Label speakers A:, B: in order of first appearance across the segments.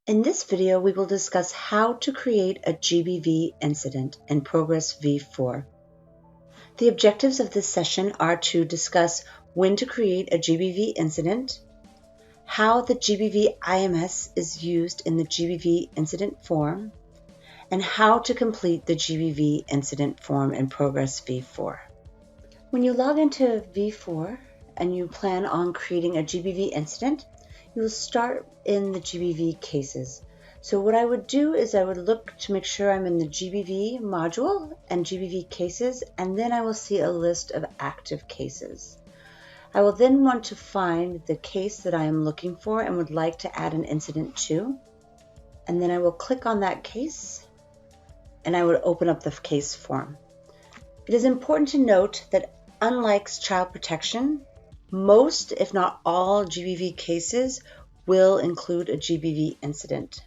A: In this video, we will discuss how to create a GBV incident in proGres v4. The objectives of this session are to discuss when to create a GBV incident, how the GBVIMS is used in the GBV incident form, and how to complete the GBV incident form in proGres v4. When you log into v4 and you plan on creating a GBV incident, you will start in the GBV cases. So what I would do is I would look to make sure I'm in the GBV module and GBV cases, and then I will see a list of active cases. I will then want to find the case that I am looking for and would like to add an incident to, and then I will click on that case and I would open up the case form. It is important to note that unlike child protection, most, if not all, GBV cases will include a GBV incident.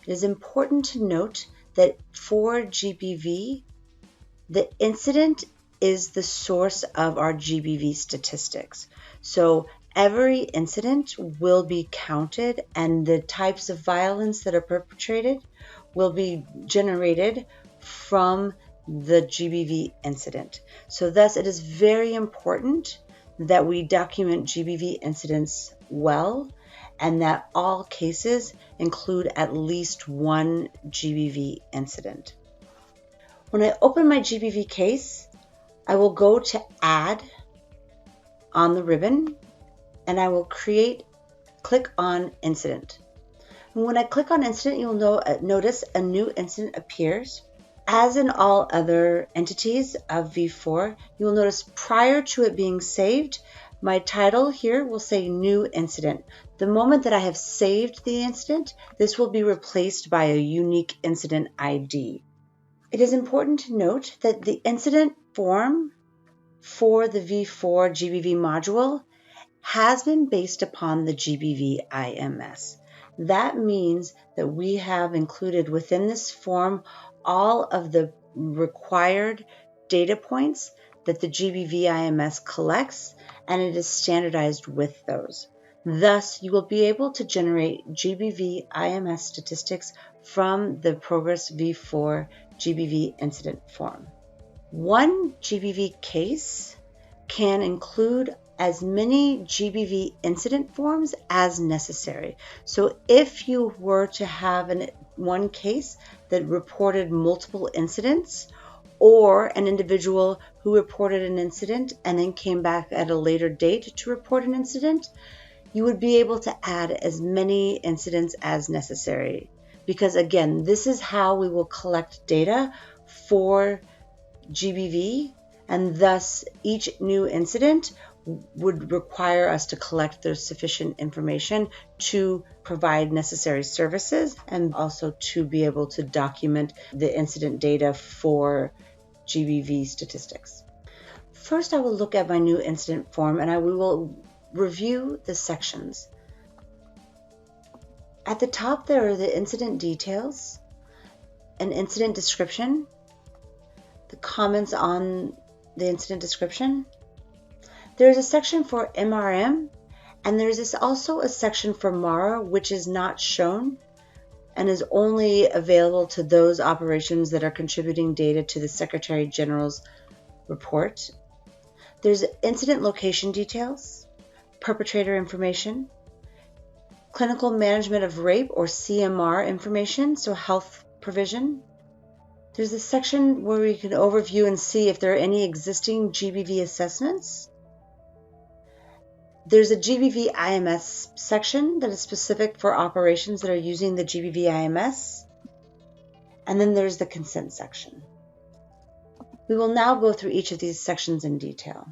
A: It is important to note that for GBV, the incident is the source of our GBV statistics. So every incident will be counted and the types of violence that are perpetrated will be generated from the GBV incident. So thus it is very important that we document GBV incidents well and that all cases include at least one GBV incident. When I open my GBV case, I will go to Add on the ribbon and I will click on Incident. And when I click on Incident, you'll notice a new incident appears. As in all other entities of v4, you will notice prior to it being saved, my title here will say New Incident. The moment that I have saved the incident, this will be replaced by a unique incident ID. It is important to note that the incident form for the v4 GBV module has been based upon the GBVIMS. That means that we have included within this form all of the required data points that the GBVIMS collects, and it is standardized with those. Thus, you will be able to generate GBVIMS statistics from the proGres v4 GBV incident form. One GBV case can include as many GBV incident forms as necessary. So if you were to have one case that reported multiple incidents, or an individual who reported an incident and then came back at a later date to report an incident, you would be able to add as many incidents as necessary. Because again, this is how we will collect data for GBV, and thus each new incident would require us to collect the sufficient information to provide necessary services and also to be able to document the incident data for GBV statistics. First, I will look at my new incident form and we will review the sections. At the top, there are the incident details, an incident description, the comments on the incident description. There's a section for MRM, and there's also a section for MARA, which is not shown and is only available to those operations that are contributing data to the Secretary General's report. There's incident location details, perpetrator information, clinical management of rape or CMR information, so health provision. There's a section where we can overview and see if there are any existing GBV assessments. There's a GBVIMS section that is specific for operations that are using the GBVIMS. And then there's the consent section. We will now go through each of these sections in detail.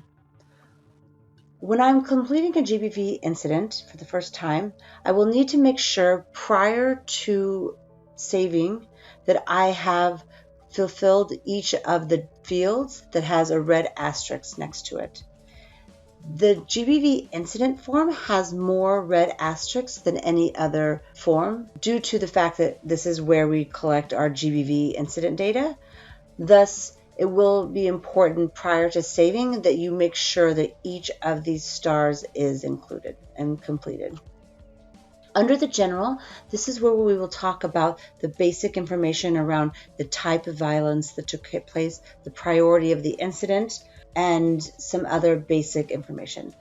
A: When I'm completing a GBV incident for the first time, I will need to make sure prior to saving that I have fulfilled each of the fields that has a red asterisk next to it. The GBV incident form has more red asterisks than any other form due to the fact that this is where we collect our GBV incident data. Thus, it will be important prior to saving that you make sure that each of these stars is included and completed. Under the general, this is where we will talk about the basic information around the type of violence that took place, the priority of the incident, and some other basic information.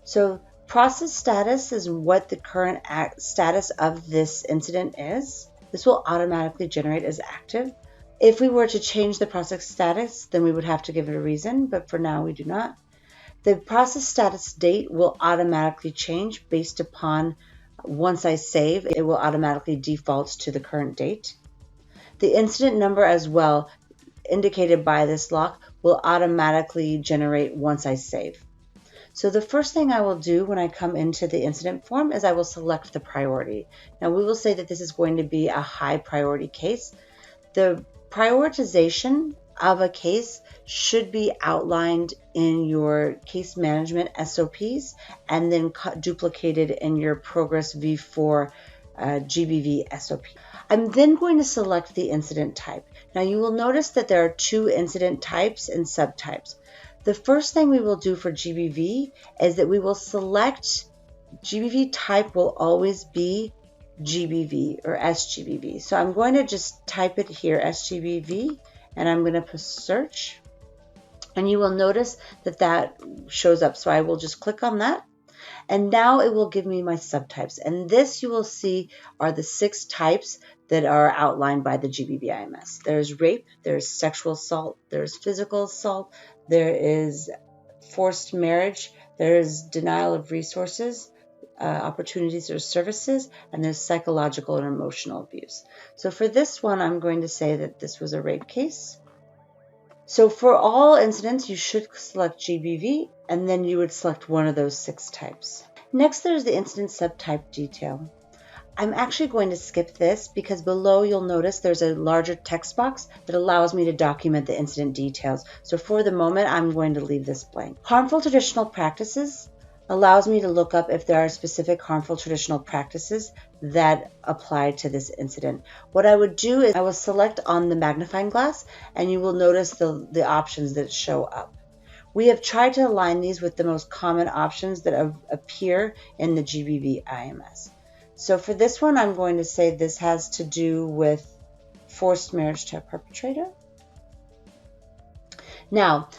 A: So process status is what the current status of this incident is. This will automatically generate as active. If we were to change the process status, then we would have to give it a reason, but for now we do not. The process status date will automatically change based upon once I save, it will automatically default to the current date. The incident number as well, indicated by this lock, will automatically generate once I save. So the first thing I will do when I come into the incident form is I will select the priority. Now we will say that this is going to be a high priority case. The prioritization of a case should be outlined in your case management SOPs and then duplicated in your proGres V4 GBV SOP. I'm then going to select the incident type. Now you will notice that there are two incident types and subtypes. The first thing we will do for GBV is that we will select GBV type will always be GBV or SGBV. So I'm going to just type it here, SGBV, and I'm going to press search. And you will notice that that shows up. So I will just click on that. And now it will give me my subtypes. And this you will see are the 6 types that are outlined by the GBVIMS. There's rape, there's sexual assault, there's physical assault, there is forced marriage, there's denial of resources, opportunities or services, and there's psychological and emotional abuse. So for this one, I'm going to say that this was a rape case. So for all incidents, you should select GBV, and then you would select one of those 6 types. Next, there's the incident subtype detail. I'm actually going to skip this because below you'll notice there's a larger text box that allows me to document the incident details. So for the moment, I'm going to leave this blank. Harmful traditional practices allows me to look up if there are specific harmful traditional practices that apply to this incident. What I would do is I will select on the magnifying glass and you will notice the options that show up. We have tried to align these with the most common options that appear in the GBVIMS. So for this one, I'm going to say this has to do with forced marriage to a perpetrator. Now,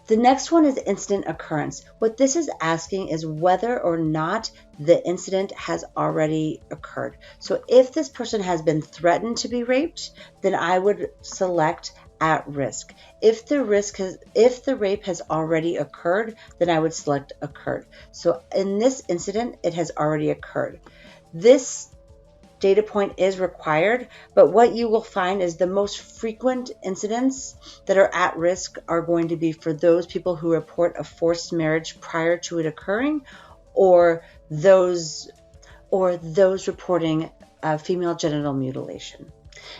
A: the next one is incident occurrence. What this is asking is whether or not the incident has already occurred. So if this person has been threatened to be raped, then I would select at risk. If the rape has already occurred, then I would select occurred. So in this incident, it has already occurred. This data point is required, but what you will find is the most frequent incidents that are at risk are going to be for those people who report a forced marriage prior to it occurring, or those reporting female genital mutilation.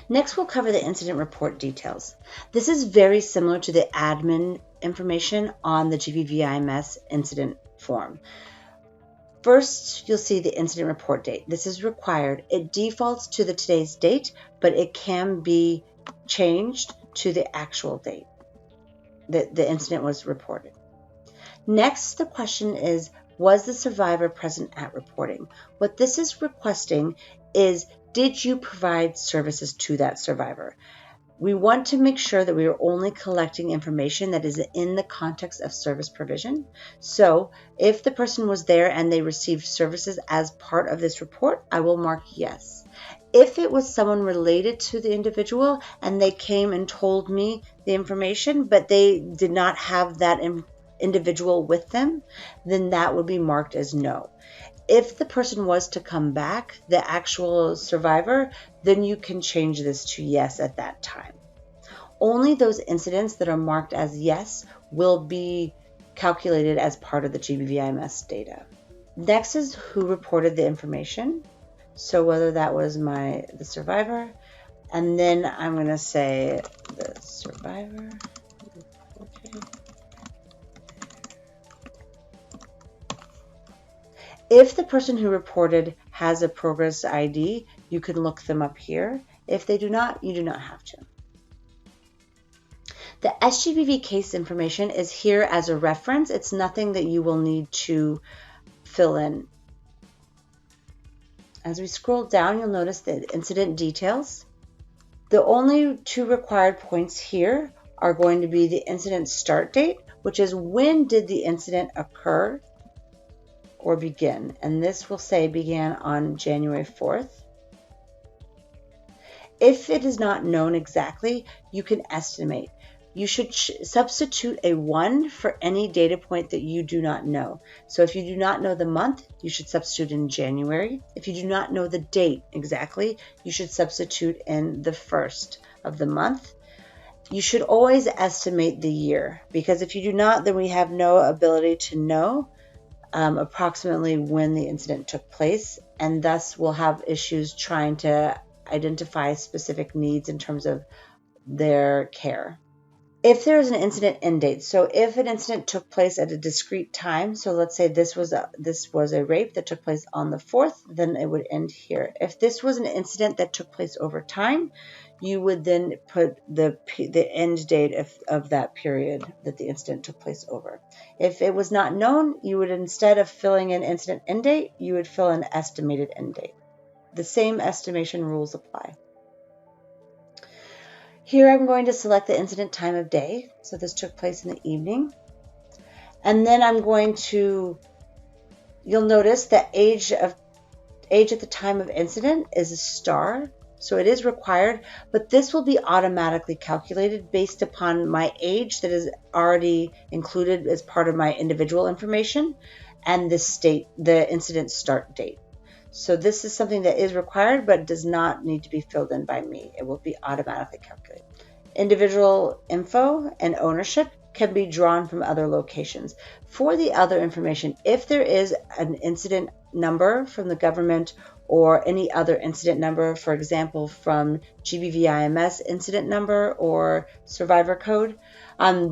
A: Next, we'll cover the incident report details. This is very similar to the admin information on the GBVIMS incident form. First, you'll see the incident report date. This is required. It defaults to today's date, but it can be changed to the actual date that the incident was reported. Next, the question is, was the survivor present at reporting? What this is requesting is, did you provide services to that survivor? We want to make sure that we are only collecting information that is in the context of service provision. So if the person was there and they received services as part of this report, I will mark yes. If it was someone related to the individual and they came and told me the information, but they did not have that individual with them, then that would be marked as no. If the person was to come back, the actual survivor, then you can change this to yes at that time. Only those incidents that are marked as yes will be calculated as part of the GBVIMS data. Next is who reported the information. So whether that was the survivor, and then I'm going to say the survivor reported. If the person who reported has a proGres ID, you can look them up here. If they do not, you do not have to. The SGBV case information is here as a reference. It's nothing that you will need to fill in. As we scroll down, you'll notice the incident details. The only two required points here are going to be the incident start date, which is when did the incident occur or begin. And this will say began on January 4th. If it is not known exactly, you can estimate. You should substitute a 1 for any data point that you do not know. So if you do not know the month, you should substitute in January. If you do not know the date exactly, you should substitute in the 1st of the month. You should always estimate the year, because if you do not, then we have no ability to know approximately when the incident took place, and thus we'll have issues trying to identify specific needs in terms of their care. If there is an incident end date, so if an incident took place at a discrete time, so let's say this was a rape that took place on the 4th, then it would end here. If this was an incident that took place over time, you would then put the end date of that period that the incident took place over. If it was not known, you would, instead of filling in incident end date, you would fill in estimated end date. The same estimation rules apply. Here I'm going to select the incident time of day. So this took place in the evening. And then I'm going to, you'll notice that age at the time of incident is a star. So it is required, but this will be automatically calculated based upon my age that is already included as part of my individual information and the incident start date. So this is something that is required, but does not need to be filled in by me. It will be automatically calculated. Individual info and ownership can be drawn from other locations. For the other information, if there is an incident number from the government or any other incident number, for example, from GBVIMS incident number or survivor code,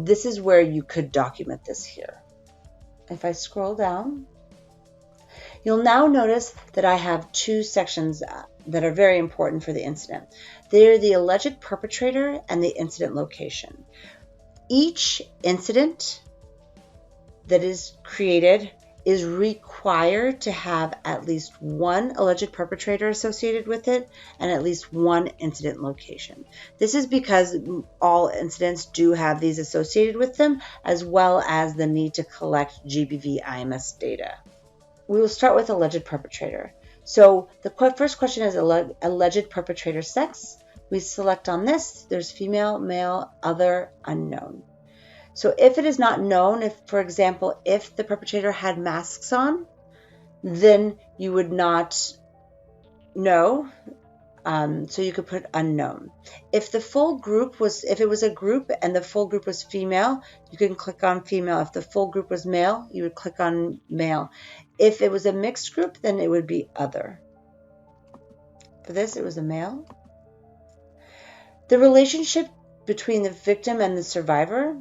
A: this is where you could document this here. If I scroll down, you'll now notice that I have two sections that are very important for the incident. They're the alleged perpetrator and the incident location. Each incident that is created is required to have at least one alleged perpetrator associated with it and at least one incident location. This is because all incidents do have these associated with them, as well as the need to collect GBVIMS data. We will start with alleged perpetrator. So the first question is alleged perpetrator sex. We select on this. There's female, male, other, unknown. So if it is not known, for example, if the perpetrator had masks on, then you would not know. So you could put unknown. If it was a group and the full group was female, you can click on female. If the full group was male, you would click on male. If it was a mixed group, then it would be other. For this, it was a male. The relationship between the victim and the survivor.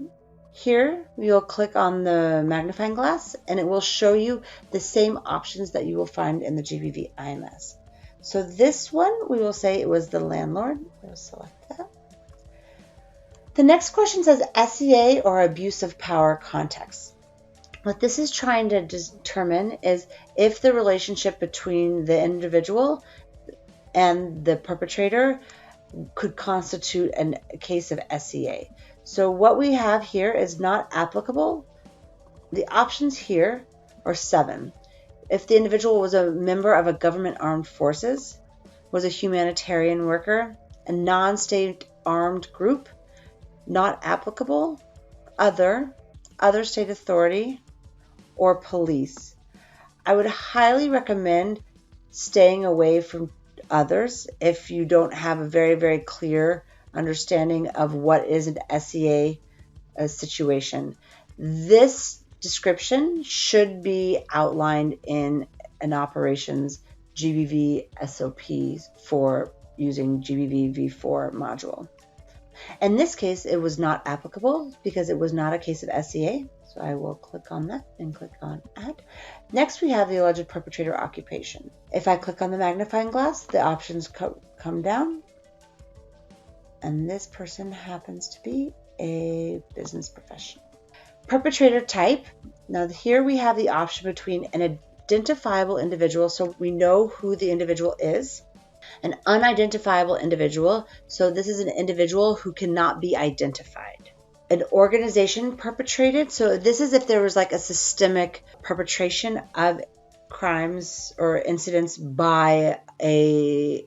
A: Here, you'll click on the magnifying glass and it will show you the same options that you will find in the GBVIMS. So this one, we will say it was the landlord. We'll select that. The next question says SEA or abuse of power context. What this is trying to determine is if the relationship between the individual and the perpetrator could constitute a case of SEA. So what we have here is not applicable. The options here are 7. If the individual was a member of a government armed forces, was a humanitarian worker, a non-state armed group, not applicable, other state authority, or police. I would highly recommend staying away from others if you don't have a very, very clear understanding of what is an SEA situation. This description should be outlined in an operations GBV SOPs for using GBV v4 module. In this case, it was not applicable because it was not a case of SEA. So I will click on that and click on Add. Next, we have the alleged perpetrator occupation. If I click on the magnifying glass, the options come down. And this person happens to be a business professional. Perpetrator type. Now here we have the option between identifiable individual, so we know who the individual is. An unidentifiable individual, so this is an individual who cannot be identified. An organization perpetrated, so this is if there was like a systemic perpetration of crimes or incidents by a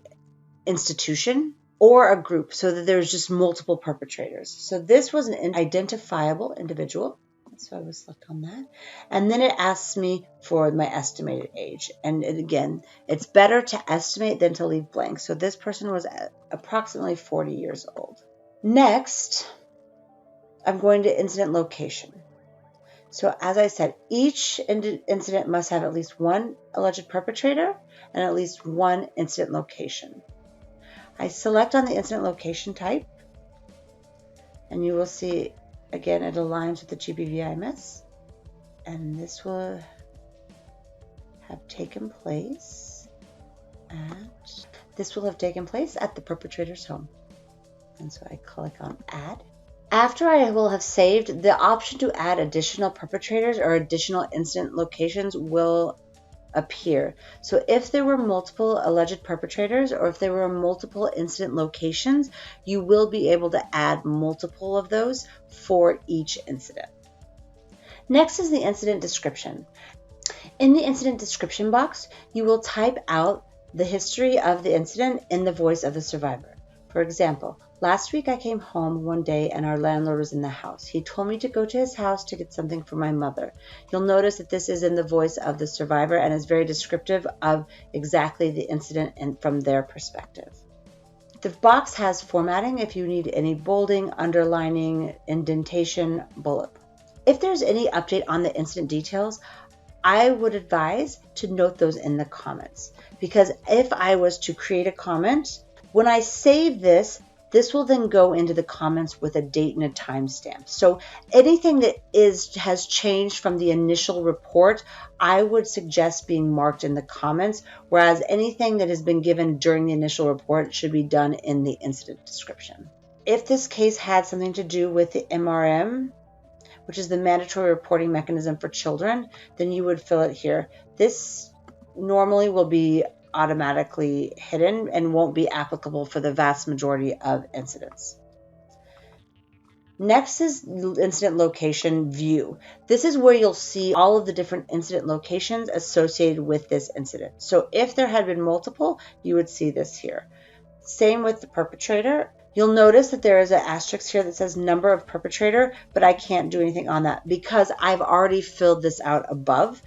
A: institution or a group, so that there's just multiple perpetrators. So this was an identifiable individual, so I would select on that. And then it asks me for my estimated age. And again, it's better to estimate than to leave blank. So this person was approximately 40 years old. Next, I'm going to incident location. So as I said, each incident must have at least one alleged perpetrator and at least one incident location. I select on the incident location type, and you will see, again, it aligns with the GBVIMS, and this will have taken place at the perpetrator's home. And so I click on Add. After I will have saved, the option to add additional perpetrators or additional incident locations will appear. So if there were multiple alleged perpetrators or if there were multiple incident locations, you will be able to add multiple of those for each incident. Next is the incident description. In the incident description box, you will type out the history of the incident in the voice of the survivor. For example, last week I came home one day and our landlord was in the house. He told me to go to his house to get something for my mother. You'll notice that this is in the voice of the survivor and is very descriptive of exactly the incident and from their perspective. The box has formatting if you need any bolding, underlining, indentation, bullet. If there's any update on the incident details, I would advise to note those in the comments, because if I was to create a comment, when I save this, this will then go into the comments with a date and a timestamp. So anything that has changed from the initial report, I would suggest being marked in the comments, whereas anything that has been given during the initial report should be done in the incident description. If this case had something to do with the MRM, which is the mandatory reporting mechanism for children, then you would fill it here. This normally will be automatically hidden and won't be applicable for the vast majority of incidents. Next is incident location view. This is where you'll see all of the different incident locations associated with this incident. So if there had been multiple, you would see this here. Same with the perpetrator. You'll notice that there is an asterisk here that says number of perpetrator, but I can't do anything on that because I've already filled this out above.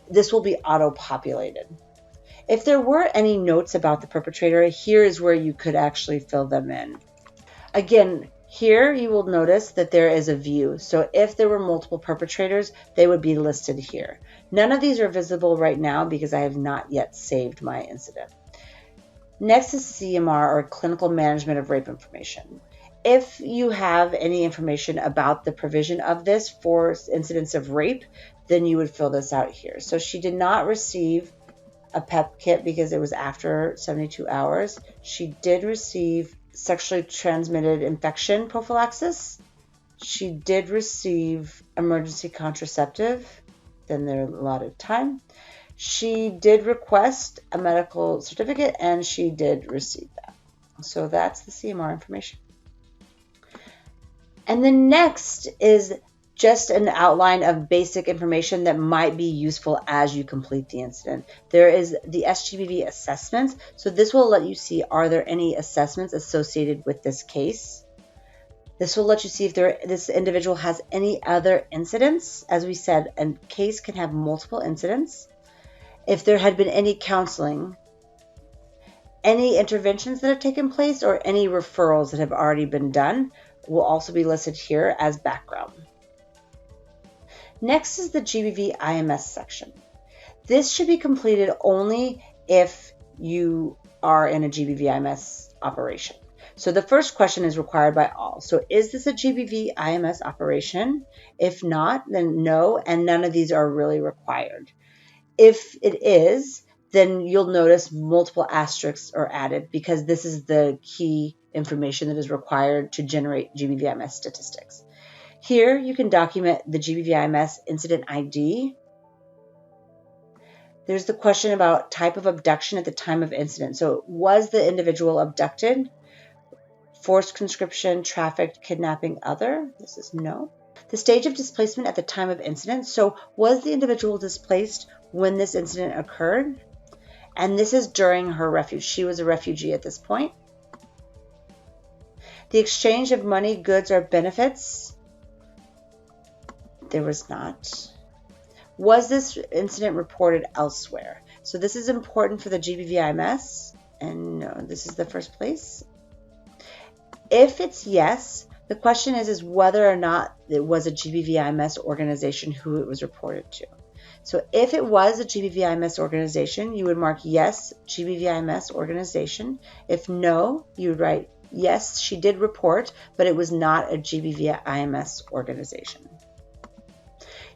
A: This will be auto-populated. If there were any notes about the perpetrator, here is where you could actually fill them in. Again, here you will notice that there is a view. So if there were multiple perpetrators, they would be listed here. None of these are visible right now because I have not yet saved my incident. Next is CMR, or Clinical Management of Rape Information. If you have any information about the provision of this for incidents of rape, then you would fill this out here. So she did not receive a PEP kit because it was after 72 hours. She did receive sexually transmitted infection prophylaxis. She did receive emergency contraceptive, then their allotted time. She did request a medical certificate and she did receive that. So that's the CMR information. And then next is just an outline of basic information that might be useful as you complete the incident. There is the SGBV assessments. So this will let you see, are there any assessments associated with this case? This will let you see if this individual has any other incidents. As we said, a case can have multiple incidents. If there had been any counseling, any interventions that have taken place, or any referrals that have already been done will also be listed here as background. Next is the GBVIMS section. This should be completed only if you are in a GBVIMS operation. So the first question is required by all. So is this a GBVIMS operation? If not, then no, and none of these are really required. If it is, then you'll notice multiple asterisks are added because this is the key information that is required to generate GBVIMS statistics. Here you can document the GBVIMS incident ID. There's the question about type of abduction at the time of incident. So was the individual abducted, forced conscription, trafficked, kidnapping, other? This is no. The stage of displacement at the time of incident. So was the individual displaced when this incident occurred? And this is during her refuge. She was a refugee at this point. The exchange of money, goods, or benefits. There was not. Was this incident reported elsewhere? So this is important for the GBVIMS. And no, this is the first place. If it's yes, the question is whether or not it was a GBVIMS organization who it was reported to. So if it was a GBVIMS organization, you would mark yes, GBVIMS organization. If no, you would write yes, she did report, but it was not a GBVIMS organization.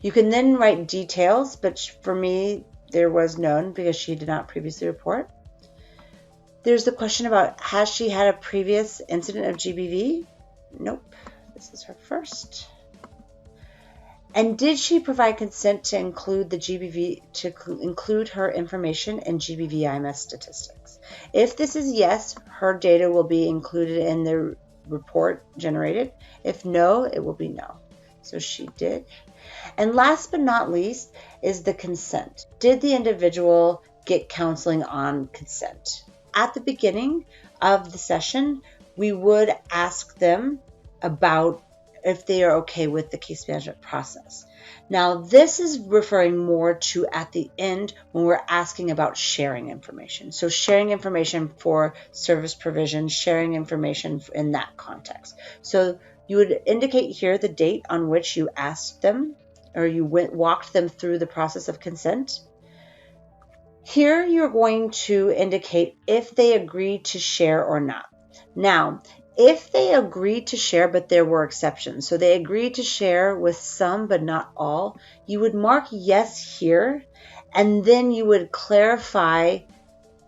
A: You can then write details, but for me, there was none because she did not previously report. There's the question about, has she had a previous incident of GBV? Nope, this is her first. And did she provide consent to include the GBV, to include her information in GBVIMS statistics? If this is yes, her data will be included in the report generated. If no, it will be no. So she did. And last but not least is the consent. Did the individual get counseling on consent? At the beginning of the session, we would ask them about if they are okay with the case management process. Now, this is referring more to at the end when we're asking about sharing information. So sharing information for service provision, sharing information in that context. So you would indicate here the date on which you asked them or you walked them through the process of consent. Here you're going to indicate if they agreed to share or not. Now, if they agreed to share, but there were exceptions, so they agreed to share with some but not all, you would mark yes here, and then you would clarify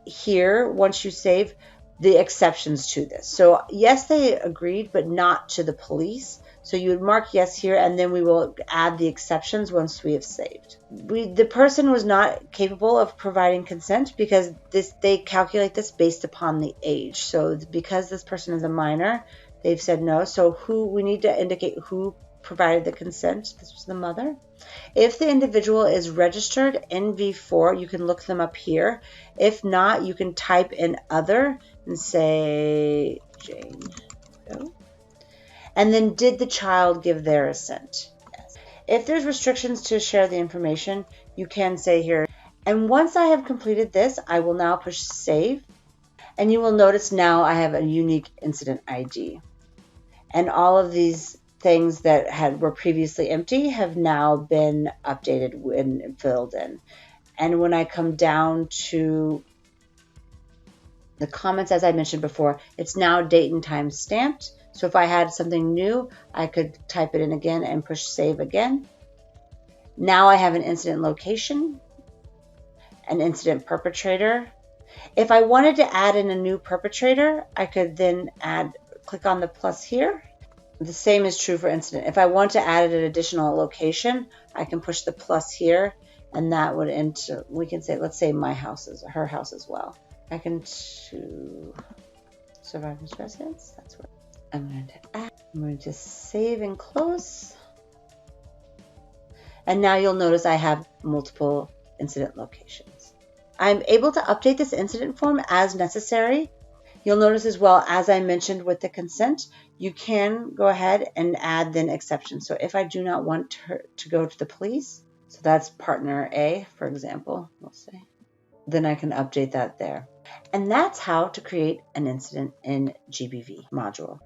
A: here once you save the exceptions to this. So yes, they agreed, but not to the police. So you would mark yes here, and then we will add the exceptions once we have saved. The person was not capable of providing consent because they calculate this based upon the age. So because this person is a minor, they've said no. So we need to indicate who provided the consent. This was the mother. If the individual is registered in V4, you can look them up here. If not, you can type in other and say Jane Doe. And then did the child give their assent? Yes. If there's restrictions to share the information, you can say here. And once I have completed this, I will now push save. And you will notice now I have a unique incident ID. And all of these things that were previously empty have now been updated and filled in. And when I come down to the comments, as I mentioned before, it's now date and time stamped. So if I had something new, I could type it in again and push save again. Now I have an incident location, an incident perpetrator. If I wanted to add in a new perpetrator, I could then click on the plus here. The same is true for incident. If I want to add an additional location, I can push the plus here, and that would enter, we can say, let's say my house is her house as well. I can to survivor's residence. That's what I'm going to add. I'm going to save and close. And now you'll notice I have multiple incident locations. I'm able to update this incident form as necessary. You'll notice as well, as I mentioned with the consent, you can go ahead and add then exceptions. So if I do not want her to go to the police, so that's partner A, for example, we'll say, then I can update that there. And that's how to create an incident in GBV module.